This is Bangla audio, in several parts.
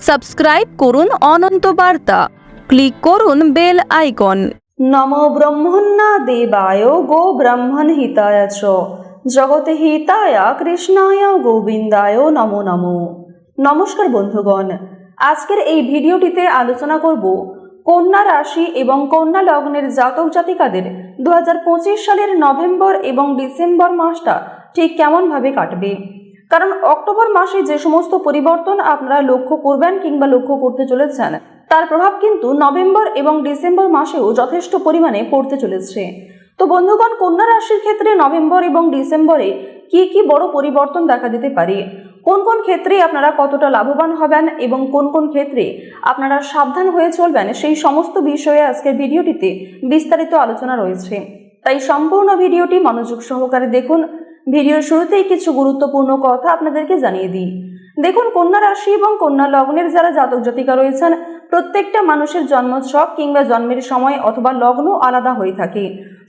সাবস্ক্রাইব করুন অনন্ত বার্তা, ক্লিক করুন বেল আইকন। নমো ব্রহ্মণ্যা দেবায় গো ব্রাহ্মণ হিতায় চ জগতে হিতায় কৃষ্ণায় গোবিন্দায় নমো নমো। নমস্কার বন্ধুগণ, আজকের এই ভিডিওটিতে আলোচনা করব কন্যা রাশি এবং কন্যা লগ্নের জাতক জাতিকাদের 2025 সালের নভেম্বর এবং ডিসেম্বর মাসটা ঠিক কেমনভাবে কাটবে। কারণ অক্টোবর মাসে যে সমস্ত পরিবর্তন আপনারা লক্ষ্য করবেন কিংবা লক্ষ্য করতে চলেছেন, তার প্রভাব কিন্তু নভেম্বর এবং ডিসেম্বর মাসেও যথেষ্ট পরিমাণে পড়তে চলেছে। তো বন্ধুগণ, কন্যা রাশির ক্ষেত্রে নভেম্বর এবং ডিসেম্বরে কি কি বড় পরিবর্তন দেখা দিতে পারে, কোন কোন ক্ষেত্রে আপনারা কতটা লাভবান হবেন এবং কোন কোন ক্ষেত্রে আপনারা সাবধান হয়ে চলবেন, সেই সমস্ত বিষয়ে আজকের ভিডিওটিতে বিস্তারিত আলোচনা রয়েছে। তাই সম্পূর্ণ ভিডিওটি মনোযোগ সহকারে দেখুন। ভিডিওর শুরুতেই কিছু গুরুত্বপূর্ণ কথা আপনাদেরকে জানিয়ে দিই। দেখুন, কন্যা রাশি এবং কন্যা লগ্নের যারা জাতক জাতিকা রয়েছেন, প্রত্যেকটা মানুষের জন্মছক কিংবা জন্মের সময় অথবা লগ্ন আলাদা হয়ে থাকে।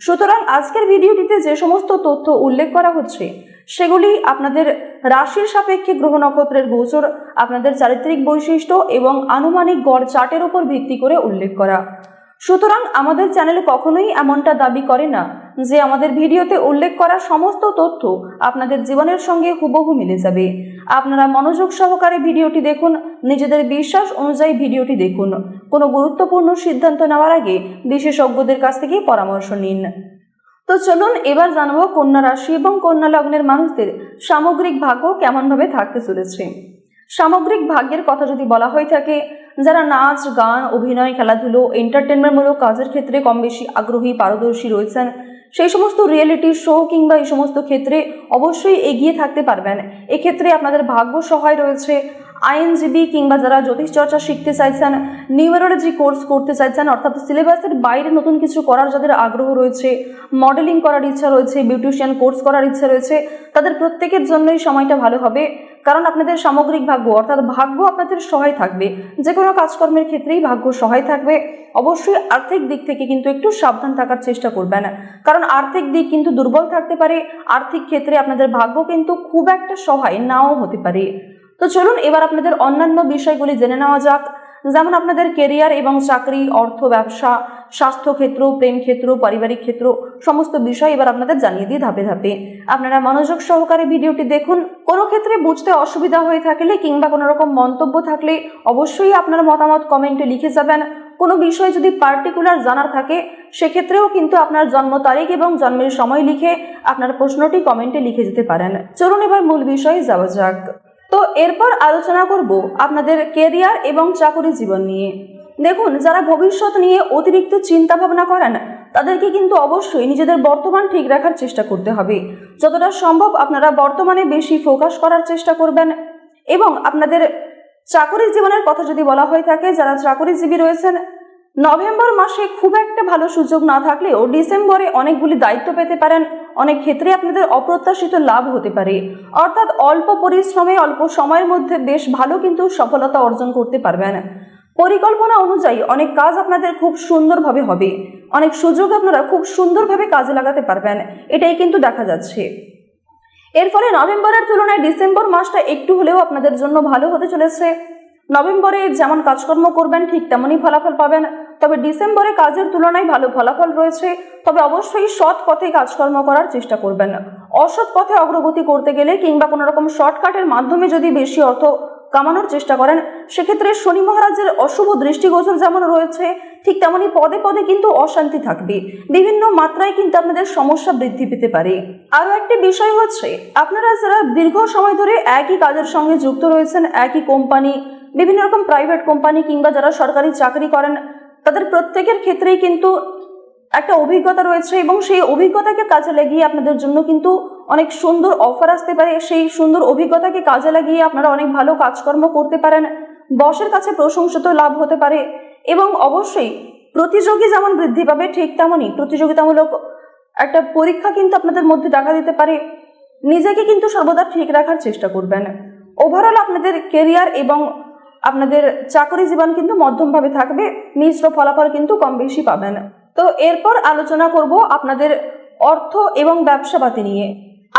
সুতরাং আজকের ভিডিওটিতে যে সমস্ত তথ্য উল্লেখ করা হচ্ছে, সেগুলি আপনাদের রাশির সাপেক্ষে গ্রহ নক্ষত্রের গোচর, আপনাদের চারিত্রিক বৈশিষ্ট্য এবং আনুমানিক গড় চার্টের উপর ভিত্তি করে উল্লেখ করা। সুতরাং আমাদের চ্যানেল কখনোই এমনটা দাবি করে না যে আমাদের ভিডিওতে উল্লেখ করা সমস্ত তথ্য আপনাদের জীবনের সঙ্গে হুবহু মিলে যাবে। আপনারা মনোযোগ সহকারে ভিডিওটি দেখুন, নিজেদের বিশ্বাস অনুযায়ী ভিডিওটি দেখুন। কোনো গুরুত্বপূর্ণ সিদ্ধান্ত নেওয়ার আগে বিশেষজ্ঞদের কাছ থেকে পরামর্শ নিন। তো চলুন এবার জানবো কন্যা রাশি এবং কন্যা লগ্নের মানুষদের সামগ্রিক ভাগ্য কেমনভাবে থাকতে চলেছে। সামগ্রিক ভাগ্যের কথা যদি বলা হয়ে থাকে, যারা নাচ, গান, অভিনয়, খেলাধুলো, এন্টারটেনমেন্টমূলক কাজের ক্ষেত্রে কম বেশি আগ্রহী, পারদর্শী রয়েছেন, সেই সমস্ত রিয়েলিটি শো কিংবা এই সমস্ত ক্ষেত্রে অবশ্যই এগিয়ে থাকতে পারবেন। এক্ষেত্রে আপনাদের ভাগ্য সহায় রয়েছে। আইনজীবী কিংবা যারা জ্যোতিষচর্চা শিখতে চাইছেন, নিউমেরোলজি কোর্স করতে চাইছেন, অর্থাৎ সিলেবাসের বাইরে নতুন কিছু করার যাদের আগ্রহ রয়েছে, মডেলিং করার ইচ্ছা রয়েছে, বিউটিশিয়ান কোর্স করার ইচ্ছা রয়েছে, তাদের প্রত্যেকের জন্যই সময়টা ভালো হবে। কারণ আপনাদের সামগ্রিক ভাগ্য অর্থাৎ ভাগ্য আপনাদের সহায় থাকবে। যে কোনো কাজকর্মের ক্ষেত্রেই ভাগ্য সহায় থাকবে। অবশ্যই আর্থিক দিক থেকে কিন্তু একটু সাবধান থাকার চেষ্টা করবেন, কারণ আর্থিক দিক কিন্তু দুর্বল থাকতে পারে। আর্থিক ক্ষেত্রে আপনাদের ভাগ্য কিন্তু খুব একটা সহায় নাও হতে পারে। তো চলুন এবার আপনাদের অন্যান্য বিষয়গুলি জেনে নেওয়া যাক। যেমন আপনাদের কেরিয়ার এবং চাকরি, অর্থ, ব্যবসা, স্বাস্থ্য ক্ষেত্র, প্রেম ক্ষেত্র, পারিবারিক ক্ষেত্র, সমস্ত বিষয় এবার আপনাদের জানিয়ে দিই ধাপে ধাপে। আপনারা মনোযোগ সহকারে ভিডিওটি দেখুন। কোনো ক্ষেত্রে বুঝতে অসুবিধা হয়ে থাকলে কিংবা কোনো রকম মন্তব্য থাকলে অবশ্যই আপনার মতামত কমেন্টে লিখে যাবেন। কোনো বিষয় যদি পার্টিকুলার জানার থাকে, সেক্ষেত্রেও কিন্তু আপনার জন্ম তারিখ এবং জন্মের সময় লিখে আপনার প্রশ্নটি কমেন্টে লিখে যেতে পারেন। চলুন এবার মূল বিষয়ে যাওয়া যাক। তো এরপর আলোচনা করব আপনাদের কেরিয়ার এবং চাকরি জীবন নিয়ে। দেখুন, যারা ভবিষ্যৎ নিয়ে অতিরিক্ত চিন্তা ভাবনা করেন, তাদেরকে কিন্তু অবশ্যই নিজেদের বর্তমান ঠিক রাখার চেষ্টা করতে হবে। যতটা সম্ভব আপনারা বর্তমানে বেশি ফোকাস করার চেষ্টা করবেন। এবং আপনাদের চাকরি জীবনের কথা যদি বলা হয়ে থাকে, যারা চাকরিজীবী রয়েছেন, নভেম্বর মাসে খুব একটা ভালো সুযোগ না থাকলেও ডিসেম্বরে অনেকগুলি দায়িত্ব পেতে পারেন। অনেক ক্ষেত্রে আপনাদের অপ্রত্যাশিত লাভ হতে পারে, অর্থাৎ অল্প পরিশ্রমে অল্প সময়ের মধ্যে বেশ ভালো কিন্তু সফলতা অর্জন করতে পারবেন। পরিকল্পনা অনুযায়ী অনেক কাজ আপনাদের খুব সুন্দরভাবে হবে, অনেক সুযোগ আপনারা খুব সুন্দরভাবে কাজে লাগাতে পারবেন, এটাই কিন্তু দেখা যাচ্ছে। এর ফলে নভেম্বরের তুলনায় ডিসেম্বর মাসটা একটু হলেও আপনাদের জন্য ভালো হতে চলেছে। নভেম্বরে যেমন কাজকর্ম করবেন ঠিক তেমনই ফলাফল পাবেন, তবে ডিসেম্বরে কাজের তুলনায় ভালো ফলাফল রয়েছে। তবে অবশ্যই সৎ পথে কাজকর্ম করার চেষ্টা করবেন। অসৎ পথে অগ্রগতি করতে গেলে কিংবা কোনো রকম শর্টকাটের মাধ্যমে যদি বেশি অর্থ কামানোর চেষ্টা করেন, সেক্ষেত্রে শনি মহারাজের অশুভ দৃষ্টিগোচর যেমন রয়েছে, ঠিক তেমনই পদে পদে কিন্তু অশান্তি থাকবে। বিভিন্ন মাত্রায় কিন্তু আপনাদের সমস্যা বৃদ্ধি পেতে পারে। আরও একটি বিষয় হচ্ছে, আপনারা যারা দীর্ঘ সময় ধরে একই কাজের সঙ্গে যুক্ত রয়েছেন, একই কোম্পানি, বিভিন্ন রকম প্রাইভেট কোম্পানি কিংবা যারা সরকারি চাকরি করেন, তাদের প্রত্যেকের ক্ষেত্রেই কিন্তু একটা অভিজ্ঞতা রয়েছে এবং সেই অভিজ্ঞতাকে কাজে লাগিয়ে আপনাদের জন্য কিন্তু অনেক সুন্দর অফার আসতে পারে। সেই সুন্দর অভিজ্ঞতাকে কাজে লাগিয়ে আপনারা অনেক ভালো কাজকর্ম করতে পারেন। বসের কাছে প্রশংসিত লাভ হতে পারে এবং অবশ্যই প্রতিযোগী যেমন বৃদ্ধি পাবে, ঠিক তেমনই প্রতিযোগিতামূলক একটা পরীক্ষা কিন্তু আপনাদের মধ্যে দেখা দিতে পারে। নিজেকে কিন্তু সর্বদা ঠিক রাখার চেষ্টা করবেন। ওভারঅল আপনাদের কেরিয়ার এবং আপনাদের চাকরি জীবন কিন্তু মধ্যমভাবে থাকবে, মিশ্র ফলাফল কিন্তু কম বেশি পাবেন। তো এরপর আলোচনা করব আপনাদের অর্থ এবং ব্যবসাপাতি নিয়ে।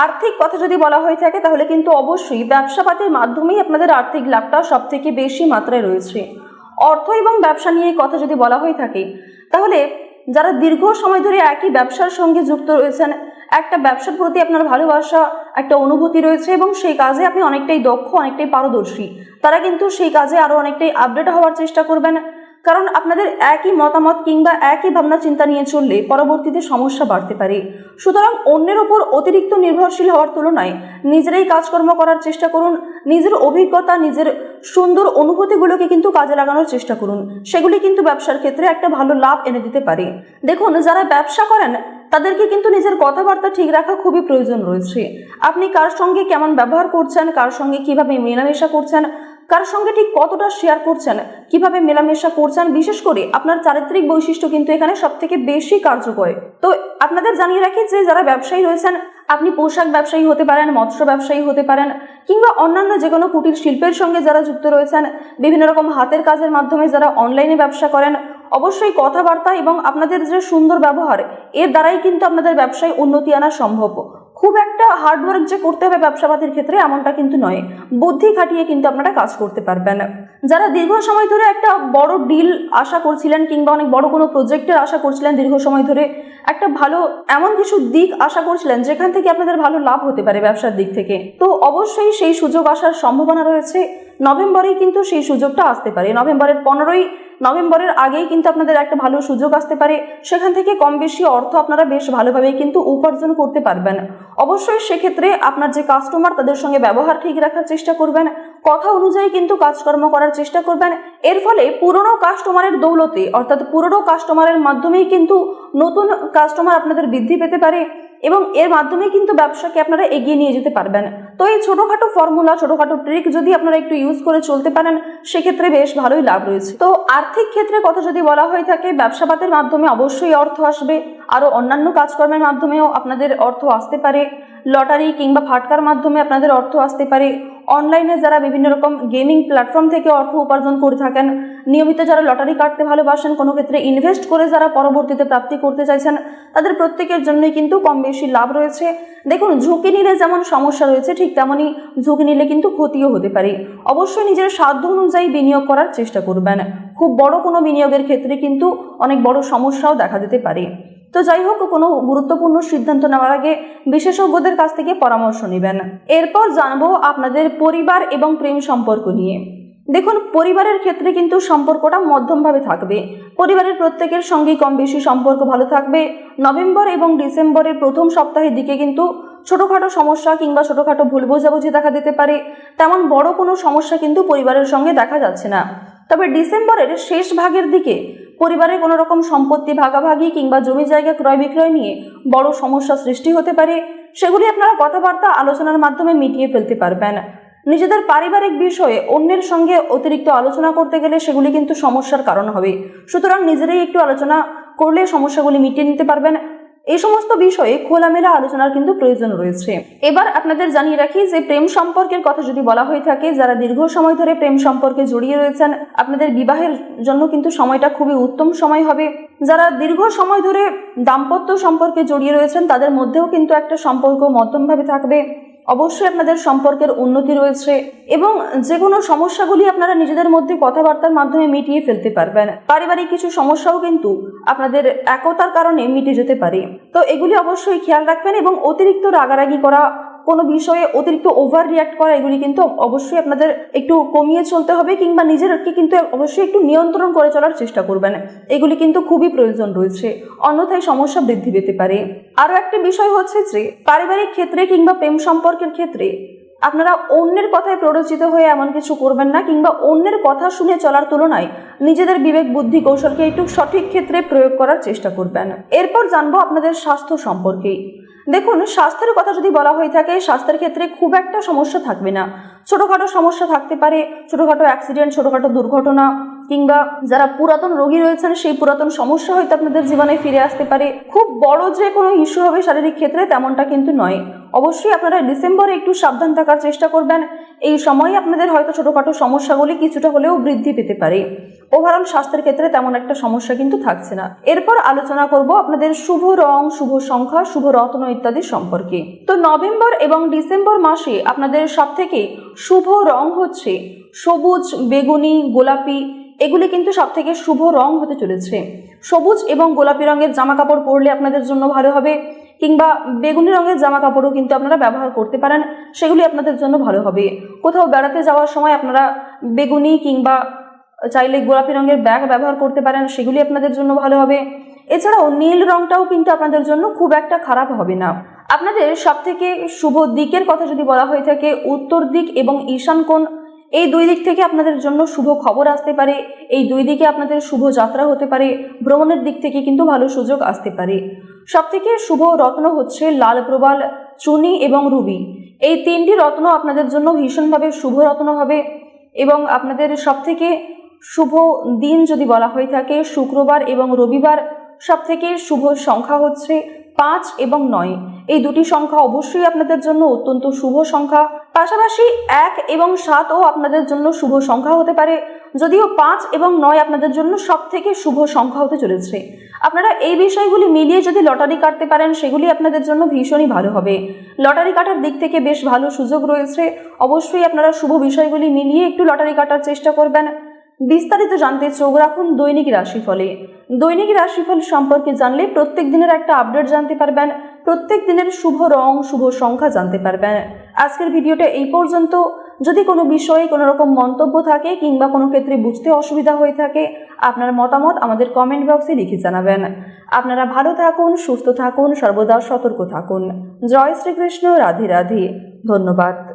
আর্থিক কথা যদি বলা হয়ে থাকে তাহলে কিন্তু অবশ্যই ব্যবসাপাতির মাধ্যমেই আপনাদের আর্থিক লাভটা সব থেকে বেশি মাত্রায় রয়েছে। অর্থ এবং ব্যবসা নিয়ে কথা যদি বলা হয়ে থাকে তাহলে যারা দীর্ঘ সময় ধরে একই ব্যবসার সঙ্গে যুক্ত রয়েছেন, একটা ব্যবসার প্রতি আপনার ভালোবাসা, একটা অনুভূতি রয়েছে এবং সেই কাজে আপনি অনেকটাই দক্ষ, অনেকটাই পারদর্শী, তারা কিন্তু সেই কাজে আরও অনেকটাই আপডেট হওয়ার চেষ্টা করবেন। কারণ আপনাদের একই মতামত কিংবা একই ভাবনা চিন্তা নিয়ে চললে পরবর্তীতে সমস্যা বাড়তে পারে। সুতরাং অন্যের ওপর অতিরিক্ত নির্ভরশীল হওয়ার তুলনায় নিজেরাই কাজকর্ম করার চেষ্টা করুন। নিজের অভিজ্ঞতা, নিজের সুন্দর অনুভূতিগুলোকে কিন্তু কাজে লাগানোর চেষ্টা করুন। সেগুলি কিন্তু ব্যবসার ক্ষেত্রে একটা ভালো লাভ এনে দিতে পারে। দেখুন, যারা ব্যবসা করেন তাদেরকে কিন্তু নিজের কথাবার্তা ঠিক রাখা খুবই প্রয়োজন রয়েছে। আপনি কার সঙ্গে কেমন ব্যবহার করছেন, কার সঙ্গে কিভাবে মেলামেশা করছেন, কার সঙ্গে ঠিক কতটা শেয়ার করছেন, কিভাবে মেলামেশা করছেন, বিশেষ করে আপনার চারিত্রিক বৈশিষ্ট্য কিন্তু এখানে সব থেকে বেশি কার্যকর। তো আপনাদের জানিয়ে রাখি যে যারা ব্যবসায়ী রয়েছেন, আপনি পোশাক ব্যবসায়ী হতে পারেন, মৎস্য ব্যবসায়ী হতে পারেন, কিংবা অন্যান্য যে কোনো কুটির শিল্পের সঙ্গে যারা যুক্ত রয়েছেন, বিভিন্ন রকম হাতের কাজের মাধ্যমে যারা অনলাইনে ব্যবসা করেন, অবশ্যই কথাবার্তা এবং আপনাদের যে সুন্দর ব্যবহার, এর দ্বারাই কিন্তু আপনাদের ব্যবসায় উন্নতি আনা সম্ভব। খুব একটা হার্ডওয়ার্ক যে করতে হবে ব্যবসাপাতির ক্ষেত্রে এমনটা কিন্তু নয়, বুদ্ধি খাটিয়ে কিন্তু আপনারা কাজ করতে পারবেন। যারা দীর্ঘ সময় ধরে একটা বড় ডিল আশা করছিলেন কিংবা অনেক বড় কোনো প্রজেক্টের আশা করছিলেন, দীর্ঘ সময় ধরে একটা ভালো এমন কিছু দিক আশা করছিলেন যেখান থেকে আপনাদের ভালো লাভ হতে পারে ব্যবসার দিক থেকে, তো অবশ্যই সেই সুযোগ আসার সম্ভাবনা রয়েছে। নভেম্বরেই কিন্তু সেই সুযোগটা আসতে পারে। নভেম্বরের 15ই নভেম্বরের আগেই কিন্তু আপনাদের একটা ভালো সুযোগ আসতে পারে। সেখান থেকে কম বেশি অর্থ আপনারা বেশ ভালোভাবেই কিন্তু উপার্জন করতে পারবেন। অবশ্যই সেক্ষেত্রে আপনার যে কাস্টমার তাদের সঙ্গে ব্যবহার ঠিক রাখার চেষ্টা করবেন, কথা অনুযায়ী কিন্তু কাজকর্ম করার চেষ্টা করবেন। এর ফলে পুরনো কাস্টমারের দৌলতে, অর্থাৎ পুরনো কাস্টমারের মাধ্যমেই কিন্তু নতুন কাস্টমার আপনাদের বৃদ্ধি পেতে পারে এবং এর মাধ্যমে কিন্তু ব্যবসাকে আপনারা এগিয়ে নিয়ে যেতে পারবেন। তো এই ছোটোখাটো ফর্মুলা, ছোটোখাটো ট্রিক যদি আপনারা একটু ইউজ করে চলতে পারেন সেক্ষেত্রে বেশ ভালোই লাভ রয়েছে। তো আর্থিক ক্ষেত্রে কথা যদি বলা হয়ে থাকে, ব্যবসাপাতের মাধ্যমে অবশ্যই অর্থ আসবে, আরও অন্যান্য কাজকর্মের মাধ্যমেও আপনাদের অর্থ আসতে পারে। লটারি কিংবা ফাটকার মাধ্যমে আপনাদের অর্থ আসতে পারে। অনলাইনে যারা বিভিন্ন রকম গেমিং প্ল্যাটফর্ম থেকে অর্থ উপার্জন করে থাকেন, নিয়মিত যারা লটারি কাটতে ভালোবাসেন, কোনো ক্ষেত্রে ইনভেস্ট করে যারা পরবর্তীতে প্রাপ্তি করতে চাইছেন, তাদের প্রত্যেকের জন্যই কিন্তু কম বেশি লাভ রয়েছে। দেখুন, ঝুঁকি নিলে যেমন সমস্যা রয়েছে ঠিক তেমনই ঝুঁকি নিলে কিন্তু ক্ষতিও হতে পারে। অবশ্যই নিজের সাধ্য অনুযায়ী বিনিয়োগ করার চেষ্টা করবেন। খুব বড় কোনো বিনিয়োগের ক্ষেত্রে কিন্তু অনেক বড় সমস্যাও দেখা দিতে পারে। তো যাই হোক, কোনো গুরুত্বপূর্ণ সিদ্ধান্ত নেওয়ার আগে বিশেষজ্ঞদের কাছ থেকে পরামর্শ নেবেন। এরপর জানবো আপনাদের পরিবার এবং প্রেম সম্পর্ক নিয়ে। দেখুন, পরিবারের ক্ষেত্রে কিন্তু সম্পর্কটা মধ্যমভাবে থাকবে। পরিবারের প্রত্যেকের সঙ্গেই কম বেশি সম্পর্ক ভালো থাকবে। নভেম্বর এবং ডিসেম্বরের প্রথম সপ্তাহের দিকে কিন্তু ছোটোখাটো সমস্যা কিংবা ছোটোখাটো ভুল বোঝাবুঝি দেখা দিতে পারে। তেমন বড় কোনো সমস্যা কিন্তু পরিবারের সঙ্গে দেখা যাচ্ছে না। তবে ডিসেম্বরের শেষ ভাগের দিকে পরিবারের কোনো রকম সম্পত্তি ভাগাভাগি কিংবা জমি জায়গা ক্রয় বিক্রয় নিয়ে বড় সমস্যা সৃষ্টি হতে পারে। সেগুলি আপনারা কথাবার্তা আলোচনার মাধ্যমে মিটিয়ে ফেলতে পারবেন। নিজেদের পারিবারিক বিষয়ে অন্যের সঙ্গে অতিরিক্ত আলোচনা করতে গেলে সেগুলি কিন্তু সমস্যার কারণ হবে। সুতরাং নিজেরাই একটু আলোচনা করলে সমস্যাগুলি মিটিয়ে নিতে পারবেন। এই সমস্ত বিষয়ে খোলামেলা আলোচনার কিন্তু প্রয়োজন রয়েছে। এবার আপনাদের জানিয়ে রাখি যে প্রেম সম্পর্কের কথা যদি বলা হয়ে থাকে, যারা দীর্ঘ সময় ধরে প্রেম সম্পর্কে জড়িয়ে রয়েছেন, আপনাদের বিবাহের জন্য কিন্তু সময়টা খুবই উত্তম সময় হবে। যারা দীর্ঘ সময় ধরে দাম্পত্য সম্পর্কে জড়িয়ে রয়েছেন তাদের মধ্যেও কিন্তু একটা সম্পর্ক মধ্যমভাবে থাকবে। অবশ্যই আপনাদের সম্পর্কের উন্নতি রয়েছে এবং যে কোনো সমস্যাগুলি আপনারা নিজেদের মধ্যে কথাবার্তার মাধ্যমে মিটিয়ে ফেলতে পারবেন। পারিবারিক কিছু সমস্যাও কিন্তু আপনাদের একতার কারণে মিটে যেতে পারে। তো এগুলি অবশ্যই খেয়াল রাখবেন এবং অতিরিক্ত রাগারাগি করা, কোনো বিষয়ে অতিরিক্ত ওভার রিয়াক্ট করা, এগুলি কিন্তু অবশ্যই আপনাদের একটু কমিয়ে চলতে হবে কিংবা নিজেরকে কিন্তু অবশ্যই একটু নিয়ন্ত্রণ করে চলার চেষ্টা করবেন। এগুলি কিন্তু খুবই প্রয়োজন রয়েছে, অন্যথায় সমস্যা বৃদ্ধি পেতে পারে। আরও একটি বিষয় হচ্ছে যে পারিবারিক ক্ষেত্রে কিংবা প্রেম সম্পর্কের ক্ষেত্রে আপনারা অন্যের কথায় প্ররোচিত হয়ে এমন কিছু করবেন না কিংবা অন্যের কথা শুনে চলার তুলনায় নিজেদের বিবেক বুদ্ধি কৌশলকে একটু সঠিক ক্ষেত্রে প্রয়োগ করার চেষ্টা করবেন। এরপর জানবো আপনাদের স্বাস্থ্য সম্পর্কে। দেখুন, স্বাস্থ্যের কথা যদি বলা হয়ে থাকে, স্বাস্থ্যের ক্ষেত্রে খুব একটা সমস্যা থাকবে না। ছোটোখাটো সমস্যা থাকতে পারে, ছোটোখাটো অ্যাক্সিডেন্ট, ছোটোখাটো দুর্ঘটনা, কিংবা যারা পুরাতন রোগী রয়েছেন সেই পুরাতন সমস্যা হয়তো আপনাদের জীবনে ফিরে আসতে পারে। খুব বড় যে কোনো ইস্যু হবে শারীরিক ক্ষেত্রে তেমনটা কিন্তু নয়। অবশ্যই আপনারা ডিসেম্বরে একটু সাবধান থাকার চেষ্টা করবেন। এই সময় আপনাদের হয়তো ছোটোখাটো সমস্যাগুলি কিছুটা হলেও বৃদ্ধি পেতে পারে। ওভারঅল স্বাস্থ্যের ক্ষেত্রে তেমন একটা সমস্যা কিন্তু থাকছে না। এরপর আলোচনা করব আপনাদের শুভ রং, শুভ সংখ্যা, শুভ রত্ন ইত্যাদি সম্পর্কে। তো নভেম্বর এবং ডিসেম্বর মাসে আপনাদের সবথেকে শুভ রং হচ্ছে সবুজ, বেগুনি, গোলাপি। এগুলি কিন্তু সবথেকে শুভ রং হতে চলেছে। সবুজ এবং গোলাপি রঙের জামা কাপড় পরলে আপনাদের জন্য ভালো হবে, কিংবা বেগুনি রঙের জামা কাপড়ও কিন্তু আপনারা ব্যবহার করতে পারেন, সেগুলি আপনাদের জন্য ভালো হবে। কোথাও বেড়াতে যাওয়ার সময় আপনারা বেগুনি কিংবা চাইলে গোলাপি রঙের ব্যাগ ব্যবহার করতে পারেন, সেগুলি আপনাদের জন্য ভালো হবে। এছাড়াও নীল রঙটাও কিন্তু আপনাদের জন্য খুব একটা খারাপ হবে না। আপনাদের সবথেকে শুভ দিকের কথা যদি বলা হয়ে থাকে, উত্তর দিক এবং ঈশান কোণ, এই দুই দিক থেকে আপনাদের জন্য শুভ খবর আসতে পারে। এই দুই দিকে আপনাদের শুভ যাত্রা হতে পারে। ভ্রমণের দিক থেকে কিন্তু ভালো সুযোগ আসতে পারে। সবথেকে শুভ রত্ন হচ্ছে লাল প্রবাল, চুনি এবং রুবি। এই তিনটি রত্ন আপনাদের জন্য ভীষণভাবে শুভ রত্ন হবে। এবং আপনাদের সবথেকে শুভ দিন যদি বলা হয়ে থাকে, শুক্রবার এবং রবিবার। সবথেকে শুভ সংখ্যা হচ্ছে 5 এবং 9। এই দুটি সংখ্যা অবশ্যই আপনাদের জন্য অত্যন্ত শুভ সংখ্যা। পাশাপাশি 1 এবং 7ও আপনাদের জন্য শুভ সংখ্যা হতে পারে, যদিও 5 এবং 9 আপনাদের জন্য সবথেকে শুভ সংখ্যা হতে চলেছে। আপনারা এই বিষয়গুলি মিলিয়ে যদি লটারি কাটতে পারেন, সেগুলি আপনাদের জন্য ভীষণই ভালো হবে। লটারি কাটার দিক থেকে বেশ ভালো সুযোগ রয়েছে। অবশ্যই আপনারা শুভ বিষয়গুলি মিলিয়ে একটু লটারি কাটার চেষ্টা করবেন। বিস্তারিত জানতে চোখ রাখুন দৈনিক রাশিফলে। দৈনিক রাশিফল সম্পর্কে জানলে প্রত্যেক দিনের একটা আপডেট জানতে পারবেন, প্রত্যেক দিনের শুভ রং, শুভ সংখ্যা জানতে পারবেন। আজকের ভিডিওটা এই পর্যন্ত। যদি কোনো বিষয়ে কোনো রকম মন্তব্য থাকে কিংবা কোনো ক্ষেত্রে বুঝতে অসুবিধা হয়ে থাকে, আপনার মতামত আমাদের কমেন্ট বক্সে লিখে জানাবেন। আপনারা ভালো থাকুন, সুস্থ থাকুন, সর্বদা সতর্ক থাকুন। জয় শ্রীকৃষ্ণ, রাধে রাধে। ধন্যবাদ।